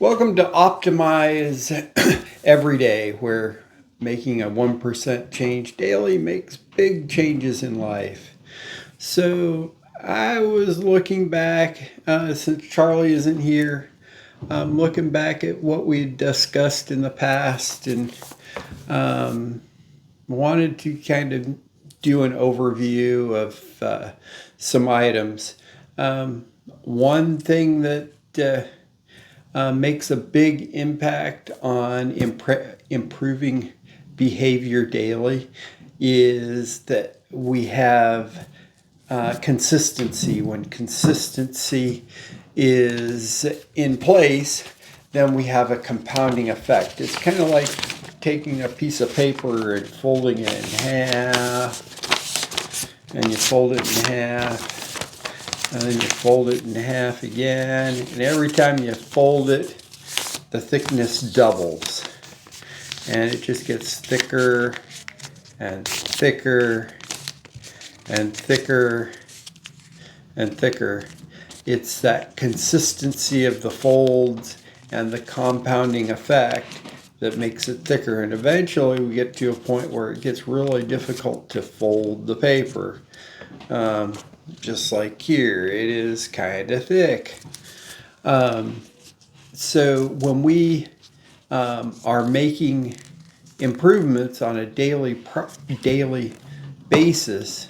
Welcome to Optimize Every Day, where making a 1% change daily makes big changes in life. So, I was looking back, since Charlie isn't here, looking back at what we discussed in the past and wanted to kind of do an overview of some items. One thing that makes a big impact on improving behavior daily is that we have consistency. When consistency is in place, then we have a compounding effect. It's kind of like taking a piece of paper and folding it in half, and you fold it in half, and then you fold it in half again, and every time you fold it, the thickness doubles. And it just gets thicker and thicker and thicker and thicker. It's that consistency of the folds and the compounding effect that makes it thicker. And eventually we get to a point where it gets really difficult to fold the paper. Just like here, it is kind of thick. So when we are making improvements on a daily basis,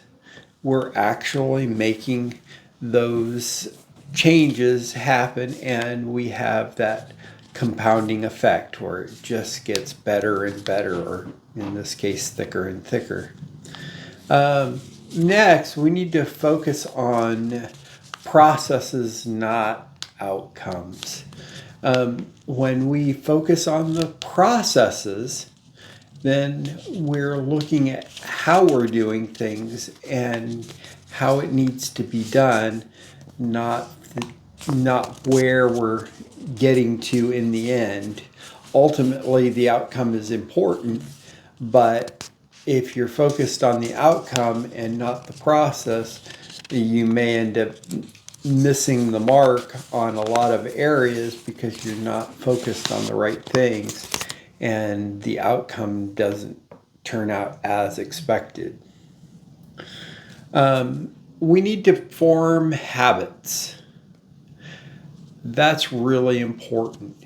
we're actually making those changes happen, and we have that compounding effect where it just gets better and better, or in this case, thicker and thicker. Next, we need to focus on processes, not outcomes. When we focus on the processes, then we're looking at how we're doing things and how it needs to be done, not where we're getting to in the end. Ultimately, the outcome is important, but if you're focused on the outcome and not the process, you may end up missing the mark on a lot of areas because you're not focused on the right things, and the outcome doesn't turn out as expected. We need to form habits. That's really important.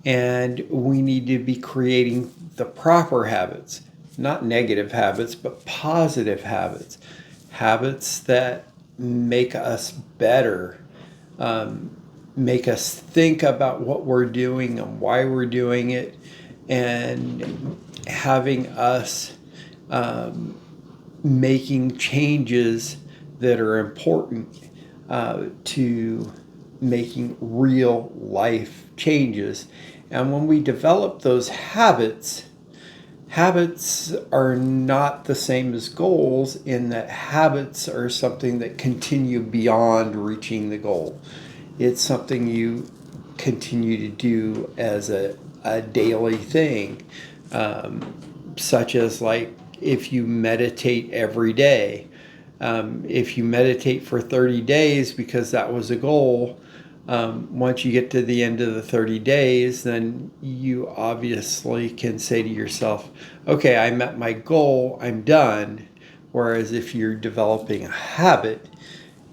And we need to be creating the proper habits, not negative habits, but positive habits. Habits that make us better, make us think about what we're doing and why we're doing it, and having us making changes that are important to making real life changes. And when we develop those habits are not the same as goals, in that habits are something that continue beyond reaching the goal. It's something you continue to do as a daily thing, such as like if you meditate every day. If you meditate for 30 days because that was a goal, once you get to the end of the 30 days, then you obviously can say to yourself, okay, I met my goal, I'm done. Whereas if you're developing a habit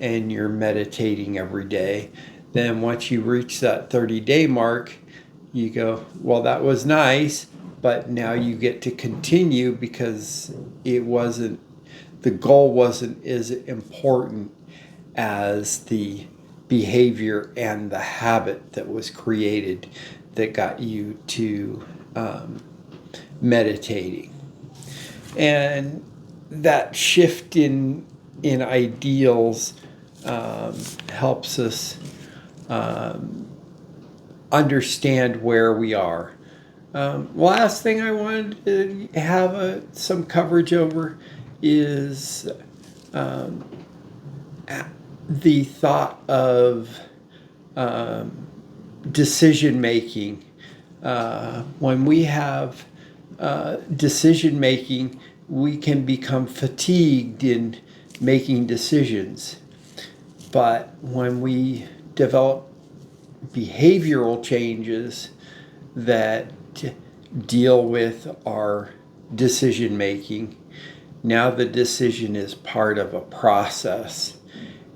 and you're meditating every day, then once you reach that 30-day mark, you go, well, that was nice, but now you get to continue because the goal wasn't as important as the behavior and the habit that was created that got you to meditating. And that shift in ideals helps us understand where we are. Last thing I wanted to have some coverage over is the thought of decision making. When we have decision making, we can become fatigued in making decisions. But when we develop behavioral changes that deal with our decision making. Now the decision is part of a process,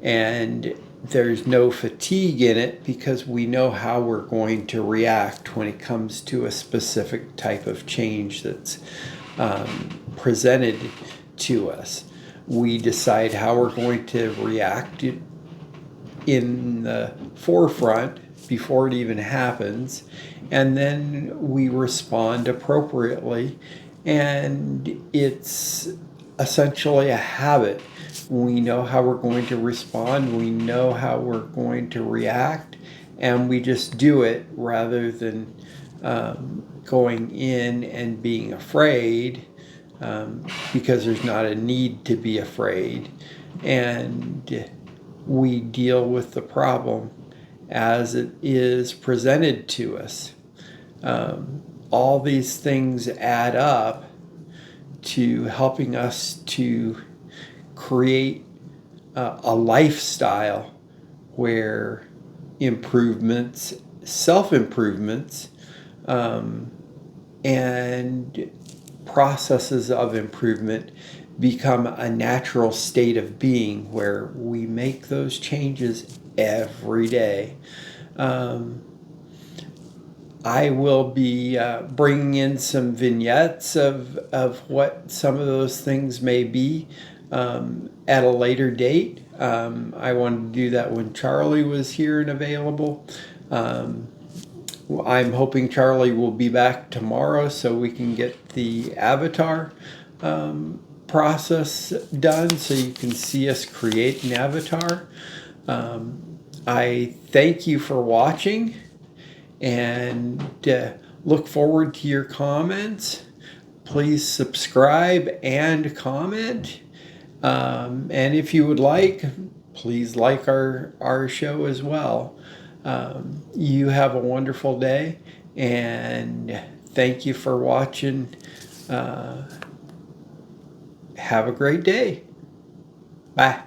and there's no fatigue in it because we know how we're going to react when it comes to a specific type of change that's presented to us. We decide how we're going to react in the forefront before it even happens, and then we respond appropriately, and it's essentially a habit. We know how we're going to respond, we know how we're going to react, and we just do it rather than going in and being afraid, because there's not a need to be afraid. And we deal with the problem as it is presented to us. All these things add up to helping us to create a lifestyle where improvements, self-improvements, and processes of improvement become a natural state of being where we make those changes every day. I will be bringing in some vignettes of what some of those things may be at a later date. I wanted to do that when Charlie was here and available. I'm hoping Charlie will be back tomorrow so we can get the avatar process done so you can see us create an avatar. I thank you for watching and look forward to your comments. Please subscribe and comment. And if you would like, please like our show as well. You have a wonderful day, and thank you for watching. Have a great day. Bye.